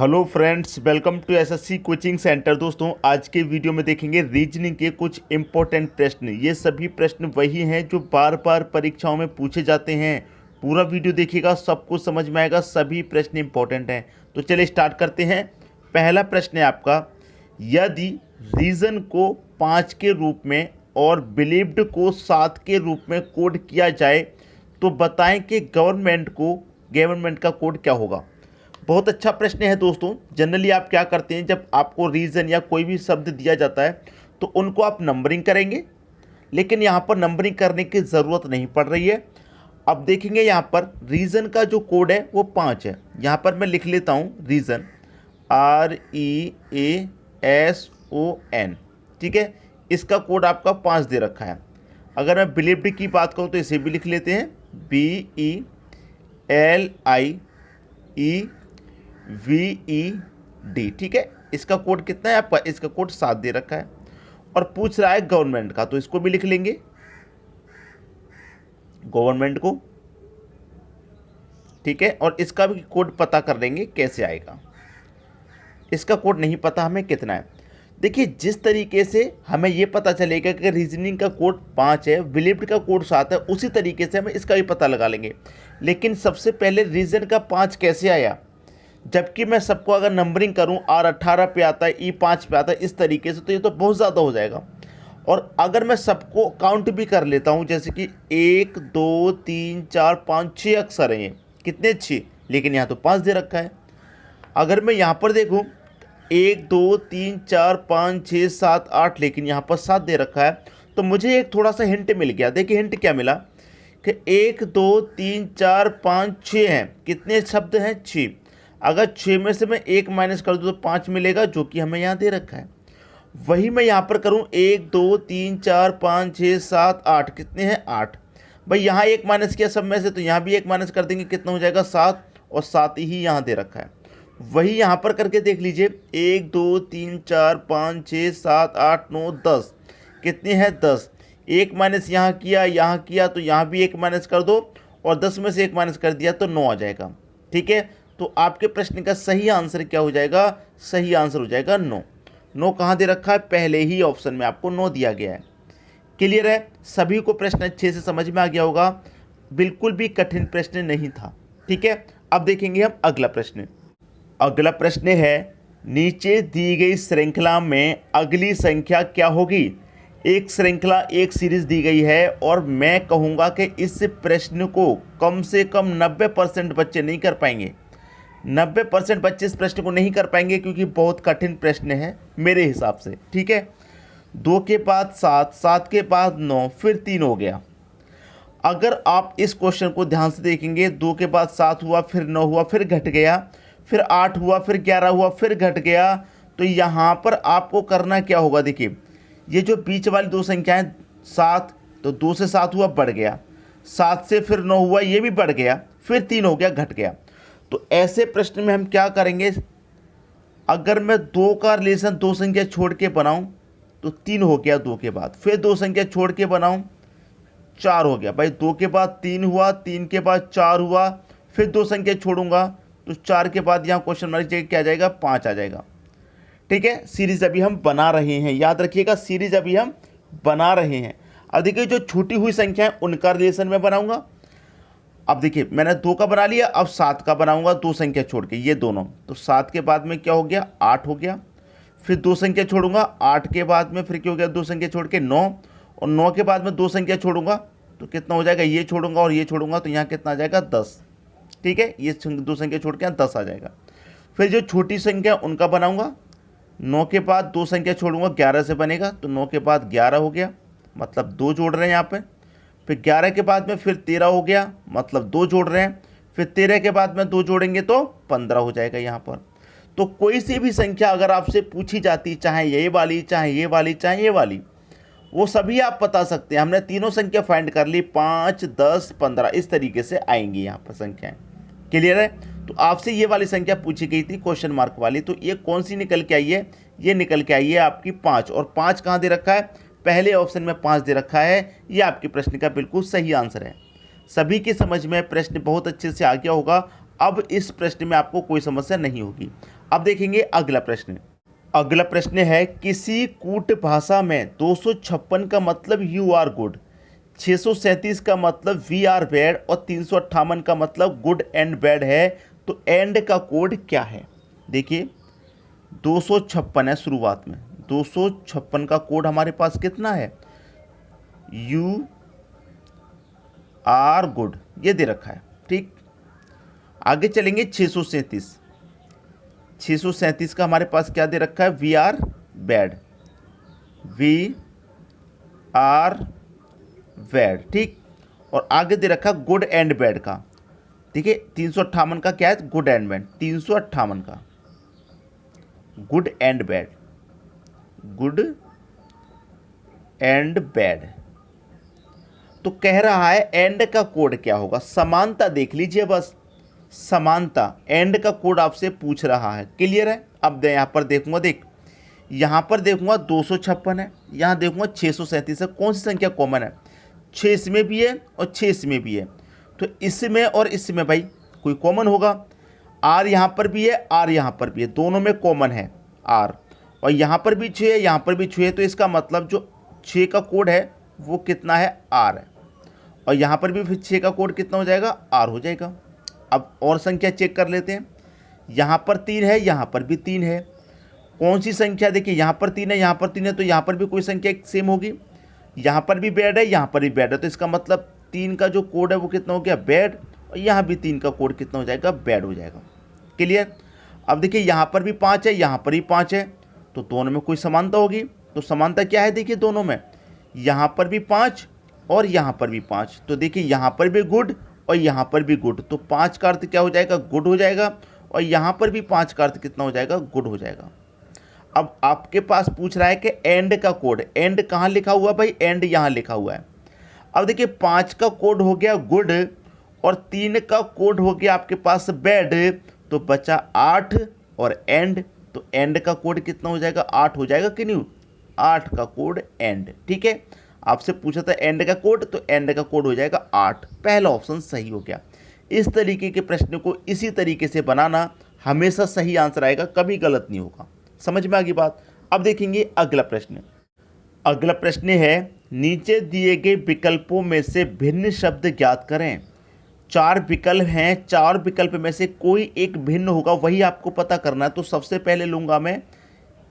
Hello friends, welcome to SSC coaching centre. दोस्तों, आज के वीडियो में देखेंगे रीजनिंग के कुछ इंपॉर्टेंट प्रश्न। ये सभी प्रश्न वही हैं जो बार बार परीक्षाओं में पूछे जाते हैं। पूरा वीडियो देखिएगा, सब कुछ समझ में आएगा, सभी प्रश्न इंपॉर्टेंट हैं। तो चलिए स्टार्ट करते हैं। पहला प्रश्न है आपका, यदि रीजन को 5 के रूप में और बिलीव्ड को 7 के रूप में कोड किया जाए तो बताएं कि गवर्नमेंट का कोड क्या होगा। बहुत अच्छा प्रश्न है दोस्तों। जनरली आप क्या करते हैं, जब आपको रीज़न या कोई भी शब्द दिया जाता है तो उनको आप नंबरिंग करेंगे, लेकिन यहाँ पर नंबरिंग करने की ज़रूरत नहीं पड़ रही है। अब देखेंगे यहाँ पर रीज़न का जो कोड है वो 5 है। यहाँ पर मैं लिख लेता हूँ रीज़न, REASON, ठीक है। इसका कोड आपका 5 दे रखा है। अगर मैं बिलीव्ड की बात करूँ तो इसे भी लिख लेते हैं, BELIEVED, ठीक है। इसका कोड कितना है आपका, इसका कोड 7 दे रखा है। और पूछ रहा है गवर्नमेंट का, तो इसको भी लिख लेंगे गवर्नमेंट को, ठीक है। और इसका भी कोड पता कर लेंगे कैसे आएगा। इसका कोड नहीं पता हमें कितना है। देखिए, जिस तरीके से हमें ये पता चलेगा कि रीजनिंग का कोड 5 है, बिलीव्ड का कोड 7 है, उसी तरीके से हम इसका भी पता लगा लेंगे। लेकिन सबसे पहले रीजन का 5 कैसे आया, जबकि मैं सबको अगर नंबरिंग करूं, R18 पे आता है, E5 पे आता है, इस तरीके से, तो ये तो बहुत ज़्यादा हो जाएगा। और अगर मैं सबको काउंट भी कर लेता हूं, जैसे कि 1 2 3 4 5 6 अक्षर हैं, ये कितने 6, लेकिन यहाँ तो 5 दे रखा है। अगर मैं यहाँ पर देखूँ 1 2 3 4 5 6 7 8, लेकिन यहाँ पर 7 दे रखा है, तो मुझे एक थोड़ा सा हिंट मिल गया। देखिए हिंट क्या मिला कि 1 2 3 4 5 6 हैं, कितने शब्द हैं, 6। अगर 6 में से मैं 1 माइनस कर दूँ तो 5 मिलेगा, जो कि हमें यहाँ दे रखा है। वही मैं यहाँ पर करूँ 1 2 3 4 5 6 7 8, कितने हैं, 8। भाई यहाँ 1 माइनस किया सब में से, तो यहाँ भी 1 माइनस कर देंगे, कितना हो जाएगा, 7। और 7 ही यहाँ दे रखा है। वही यहाँ पर करके देख लीजिए, 1 2 3 4 5 6 7 8 9 10, कितने हैं, 10। 1 माइनस यहाँ किया तो यहाँ भी 1 माइनस कर दो, और 10 में से 1 माइनस कर दिया तो 9 आ जाएगा, ठीक है। तो आपके प्रश्न का सही आंसर क्या हो जाएगा, सही आंसर हो जाएगा 9। 9 कहाँ दे रखा है, पहले ही ऑप्शन में आपको 9 दिया गया है। क्लियर है, सभी को प्रश्न अच्छे से समझ में आ गया होगा, बिल्कुल भी कठिन प्रश्न नहीं था, ठीक है। अब देखेंगे हम अगला प्रश्न। अगला प्रश्न है, नीचे दी गई श्रृंखला में अगली संख्या क्या होगी। एक श्रृंखला, एक सीरीज दी गई है, और मैं कहूँगा कि इस प्रश्न को कम से कम 90% बच्चे नहीं कर पाएंगे। 90% बच्चे इस प्रश्न को नहीं कर पाएंगे, क्योंकि बहुत कठिन प्रश्न है मेरे हिसाब से, ठीक है। 2 के बाद 7, 7 के बाद 9, फिर 3 हो गया। अगर आप इस क्वेश्चन को ध्यान से देखेंगे, 2 के बाद 7 हुआ, फिर 9 हुआ, फिर घट गया, फिर 8 हुआ, फिर 11 हुआ, फिर घट गया, तो यहाँ पर आपको करना क्या होगा। देखिए, ये जो बीच वाली दो संख्याएं 7, तो 2 से 7 हुआ, बढ़ गया, 7 से फिर 9 हुआ, ये भी बढ़ गया, फिर 3 हो गया, घट गया। तो ऐसे प्रश्न में हम क्या करेंगे, अगर मैं 2 का रिलेशन 2 संख्या छोड़ के बनाऊं तो 3 हो गया 2 के बाद, फिर 2 संख्या छोड़ के बनाऊं 4 हो गया। भाई 2 के बाद 3 हुआ, 3 के बाद 4 हुआ, फिर 2 संख्या छोड़ूंगा तो 4 के बाद यहाँ क्वेश्चन मार्क जगह क्या आ जाएगा, 5 आ जाएगा, ठीक है। सीरीज अभी हम बना रहे हैं, याद रखिएगा, सीरीज अभी हम बना रहे हैं। अब देखिए, जो छूटी हुई संख्या है उनका रिलेशन मैं बनाऊंगा। अब देखिए, मैंने 2 का बना लिया, अब 7 का बनाऊंगा 2 संख्या छोड़ के, ये दोनों। तो 7 के बाद में क्या हो गया, 8 हो गया, फिर 2 संख्या छोड़ूंगा, 8 के बाद में फिर क्या हो गया, 2 संख्या छोड़ के 9, और 9 के बाद में 2 संख्या छोड़ूंगा तो कितना हो जाएगा, ये छोड़ूंगा और ये छोड़ूंगा, तो यहाँ कितना आ जाएगा, 10, ठीक है। ये 2 संख्या छोड़ के 10 आ जाएगा। फिर जो छोटी संख्या उनका बनाऊंगा, 9 के बाद 2 संख्या छोड़ूंगा, 11 से बनेगा, तो 9 के बाद 11 हो गया, मतलब 2 जोड़ रहे हैं यहाँ पे। फिर 11 के बाद में फिर 13 हो गया, मतलब 2 जोड़ रहे हैं। फिर 13 के बाद में 2 जोड़ेंगे तो 15 हो जाएगा यहाँ पर। तो कोई सी भी संख्या अगर आपसे पूछी जाती, चाहे ये वाली, चाहे ये वाली, चाहे ये वाली, वो सभी आप बता सकते हैं। हमने तीनों संख्या फाइंड कर ली, 5 10 15, इस तरीके से आएंगी यहाँ पर संख्याएं। क्लियर है। तो आपसे ये वाली संख्या पूछी गई थी क्वेश्चन मार्क वाली, तो ये कौन सी निकल के आई है, ये निकल के आई है आपकी 5। और 5 कहाँ दे रखा है, पहले ऑप्शन में 5 दे रखा है। ये आपके प्रश्न का बिल्कुल सही आंसर है। सभी की समझ में प्रश्न बहुत अच्छे से आ गया होगा। अब इस प्रश्न में आपको कोई समस्या नहीं होगी। अब देखेंगे अगला प्रश्न। अगला प्रश्न है, किसी कूट भाषा में 256 का मतलब यू आर गुड, 637 का मतलब वी आर बैड और 358 का मतलब गुड एंड बैड है, तो एंड का कोड क्या है? देखिए 256 है शुरुआत में, 256 का कोड हमारे पास कितना है? यू आर गुड, ये दे रखा है। ठीक, आगे चलेंगे 637 का हमारे पास क्या दे रखा है? We are bad, we are bad. ठीक, और आगे दे रखा गुड एंड बैड का। देखिए 358 का क्या है? Good and bad. 358 का good and bad, good and bad. तो कह रहा है एंड का कोड क्या होगा? समानता देख लीजिए, बस समानता, एंड का कोड आपसे पूछ रहा है। क्लियर है? अब यहाँ पर देखूंगा, देख यहाँ पर देखूंगा 256 है, यहाँ देखूंगा 637 है। कौन सी संख्या कॉमन है? 6 इसमें भी है और 6 इसमें भी है, तो इसमें और इसमें भाई कोई कॉमन होगा। आर यहाँ पर भी है, आर यहाँ पर भी है, दोनों में कॉमन है आर, और यहाँ पर भी 6 है, यहाँ पर भी 6 है, तो इसका मतलब जो 6 का कोड है वो कितना है? आर है। और यहाँ पर भी फिर 6 का कोड कितना हो जाएगा? आर हो जाएगा। अब और संख्या चेक कर लेते हैं। यहाँ पर 3 है, यहाँ पर भी 3 है। कौन सी संख्या? देखिए यहाँ पर 3 है, यहाँ पर 3 है, तो यहाँ पर भी कोई संख्या सेम होगी। यहाँ पर भी बैड है, यहाँ पर भी बैड है, तो इसका मतलब 3 का जो कोड है वो कितना हो गया? बैड। और यहाँ भी 3 का कोड कितना हो जाएगा? बैड हो जाएगा। क्लियर? अब देखिए यहाँ पर भी 5 है, यहाँ पर भी 5 है, तो दोनों में कोई समानता होगी। तो समानता क्या है? देखिए दोनों में, यहाँ पर भी 5 और यहाँ पर भी 5, तो देखिए यहाँ पर भी गुड और यहाँ पर भी गुड, तो 5 का अर्थ क्या हो जाएगा? गुड हो जाएगा। और यहाँ पर भी 5 का अर्थ कितना हो जाएगा? गुड हो जाएगा। अब आपके पास पूछ रहा है कि एंड का कोड, एंड कहाँ लिखा हुआ भाई? एंड यहाँ लिखा हुआ है। अब देखिए 5 का कोड हो गया गुड और 3 का कोड हो गया आपके पास बैड, तो बचा 8 और एंड, तो एंड का कोड कितना हो जाएगा? 8 हो जाएगा कि नहीं? 8 का कोड एंड। ठीक है, आपसे पूछा था एंड का कोड, तो एंड का कोड हो जाएगा 8। पहला ऑप्शन सही हो गया। इस तरीके के प्रश्न को इसी तरीके से बनाना, हमेशा सही आंसर आएगा, कभी गलत नहीं होगा। समझ में आ गई बात? अब देखेंगे अगला प्रश्न। अगला प्रश्न है, नीचे दिए गए विकल्पों में से भिन्न शब्द ज्ञात करें। 4 विकल्प हैं, 4 विकल्प में से कोई एक भिन्न होगा, वही आपको पता करना है। तो सबसे पहले लूँगा मैं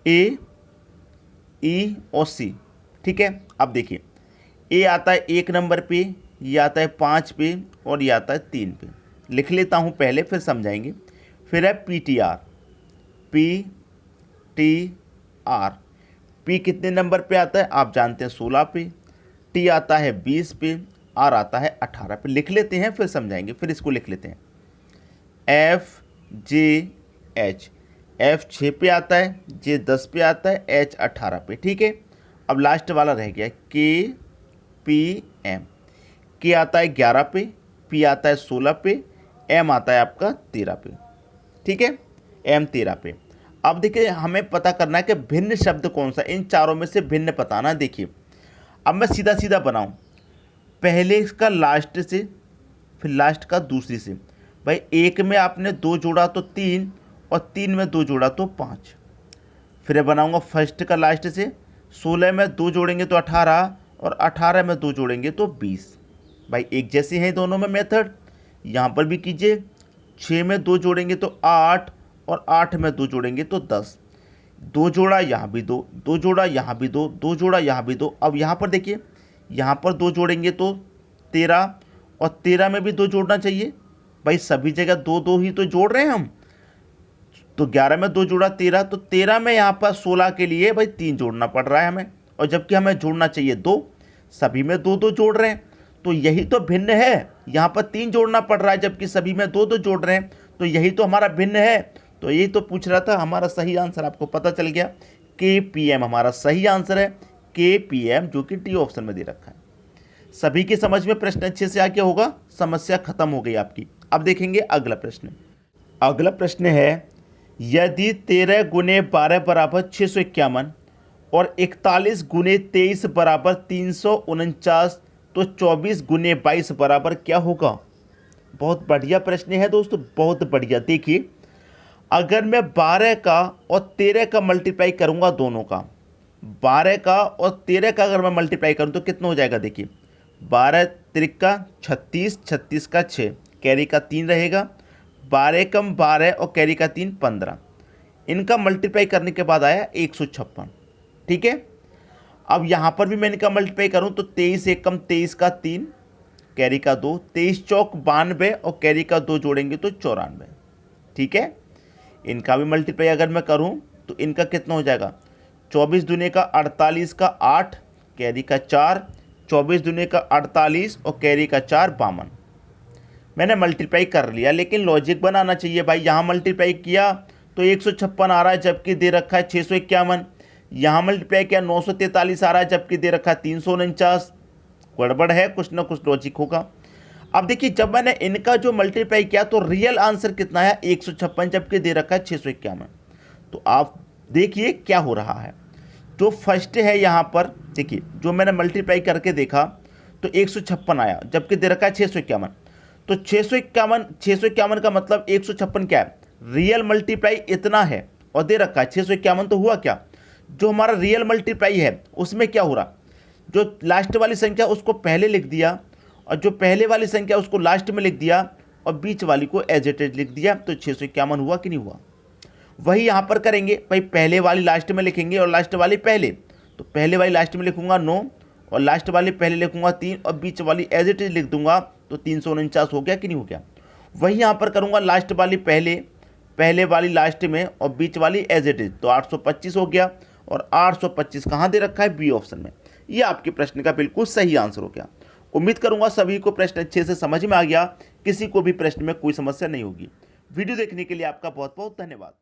ए, ई और सी। ठीक है, अब देखिए ए आता है 1 नंबर पे, ये आता है 5 पे और ये आता है 3 पे। लिख लेता हूँ पहले, फिर समझाएंगे। फिर है PTR, PTR। पी कितने नंबर पे आता है? आप जानते हैं 16 पे। टी आता है 20 पे, आर आता है 18 पे। लिख लेते हैं फिर समझाएंगे। फिर इसको लिख लेते हैं FJH। F 6 पे आता है, J 10 पे आता है, H 18 पे। ठीक है, अब लास्ट वाला रह गया KPM। K आता है 11 पे, P आता है 16 पे, M आता है आपका 13 पे। ठीक है, M 13 पे। अब देखिए हमें पता करना है कि भिन्न शब्द कौन सा, इन चारों में से भिन्न बताना। देखिए अब मैं सीधा सीधा बनाऊं, पहले का लास्ट से, फिर लास्ट का दूसरी से। भाई 1 में आपने 2 जोड़ा तो 3, और 3 में 2 जोड़ा तो 5। फिर बनाऊंगा फर्स्ट का लास्ट से, 16 में 2 जोड़ेंगे तो 18, और 18 में 2 जोड़ेंगे तो 20। भाई एक जैसे हैं दोनों में मेथड, यहाँ पर भी कीजिए। 6 में 2 जोड़ेंगे तो 8, और 8 में 2 जोड़ेंगे तो 10। 2 जोड़ा यहाँ भी 2, 2 जोड़ा यहाँ भी 2, 2 जोड़ा यहाँ भी 2। अब यहाँ पर देखिए, यहाँ पर 2 जोड़ेंगे तो 13, और 13 में भी 2 जोड़ना चाहिए। भाई सभी जगह 2 2 ही तो जोड़ रहे हैं हम, तो 11 में 2 जोड़ा 13, तो 13 में यहाँ पर 16 के लिए भाई 3 जोड़ना पड़ रहा है हमें, और जबकि हमें जोड़ना चाहिए 2, सभी में 2 2 जोड़ रहे हैं, तो यही तो भिन्न है। यहाँ पर 3 जोड़ना पड़ रहा है, जबकि सभी में 2 2 जोड़ रहे हैं, तो यही तो हमारा भिन्न है। तो यही तो पूछ रहा था। हमारा सही आंसर आपको पता चल गया, KPM हमारा सही आंसर है। KPM जो कि डी ऑप्शन में दे रखा है। सभी की समझ में प्रश्न अच्छे से आ गया होगा, समस्या खत्म हो गई आपकी। अब देखेंगे अगला प्रश्न। अगला प्रश्न है, यदि 13 गुने 12 बराबर 651 और 41 गुने 23 बराबर 349, तो 24 गुने 22 बराबर क्या होगा? बहुत बढ़िया प्रश्न है दोस्तों, बहुत बढ़िया। देखिए, अगर मैं 12 का और 13 का मल्टीप्लाई करूंगा, दोनों का 12 का और 13 का अगर मैं मल्टीप्लाई करूं तो कितना हो जाएगा। देखिए 12 त्रिका 36, 36 का 6, कैरी का 3 रहेगा, 12 कम 12 और कैरी का 3 15। इनका मल्टीप्लाई करने के बाद आया 156। ठीक है, अब यहाँ पर भी मैं इनका मल्टीप्लाई करूँ तो 23 एक कम 23 का 3, कैरी का 2, 23 चौक 92 और कैरी का 2 जोड़ेंगे तो 94। ठीक है, इनका भी मल्टीप्लाई अगर मैं करूँ तो इनका कितना हो जाएगा, 24 दूने का 48 का 8, कैरी का 4, 24 दूने का 48 और कैरी का 4 52। मैंने मल्टीप्लाई कर लिया, लेकिन लॉजिक बनाना चाहिए भाई। यहाँ मल्टीप्लाई किया तो 156 आ रहा है, जबकि दे रखा है 651। यहाँ मल्टीप्लाई किया 943 आ रहा है, जबकि दे रखा है 349। गड़बड़ है, कुछ ना कुछ लॉजिक होगा। अब देखिए, जब मैंने इनका जो मल्टीप्लाई किया तो रियल आंसर कितना है 156, जबकि दे रखा है 651। तो आप देखिए क्या हो रहा है। जो फर्स्ट है यहाँ पर, देखिए जो मैंने मल्टीप्लाई करके देखा तो 156 आया, जबकि दे रखा है 651। तो 651 का मतलब 156 क्या है, रियल मल्टीप्लाई इतना है और दे रखा है 651। तो हुआ क्या, जो हमारा रियल मल्टीप्लाई है उसमें क्या हो रहा, जो लास्ट वाली संख्या उसको पहले लिख दिया और जो पहले वाली संख्या उसको लास्ट में लिख दिया और बीच वाली को एज इट इज लिख दिया। तो 651 हुआ कि नहीं हुआ। वही यहाँ पर करेंगे भाई, पहले वाली लास्ट में लिखेंगे और लास्ट वाली पहले। तो पहले वाली लास्ट में लिखूंगा 9 और लास्ट वाली पहले लिखूंगा 3 और बीच वाली एज इट इज लिख दूंगा। तो 349 हो गया कि नहीं हो गया। वही यहाँ पर करूँगा, लास्ट वाली पहले, पहले वाली लास्ट में और बीच वाली एज इट इज। तो 825 हो गया और 825 कहाँ दे रखा है, बी ऑप्शन में। ये आपके प्रश्न का बिल्कुल सही आंसर हो गया। उम्मीद करूंगा सभी को प्रश्न अच्छे से समझ में आ गया, किसी को भी प्रश्न में कोई समस्या नहीं होगी। वीडियो देखने के लिए आपका बहुत बहुत धन्यवाद।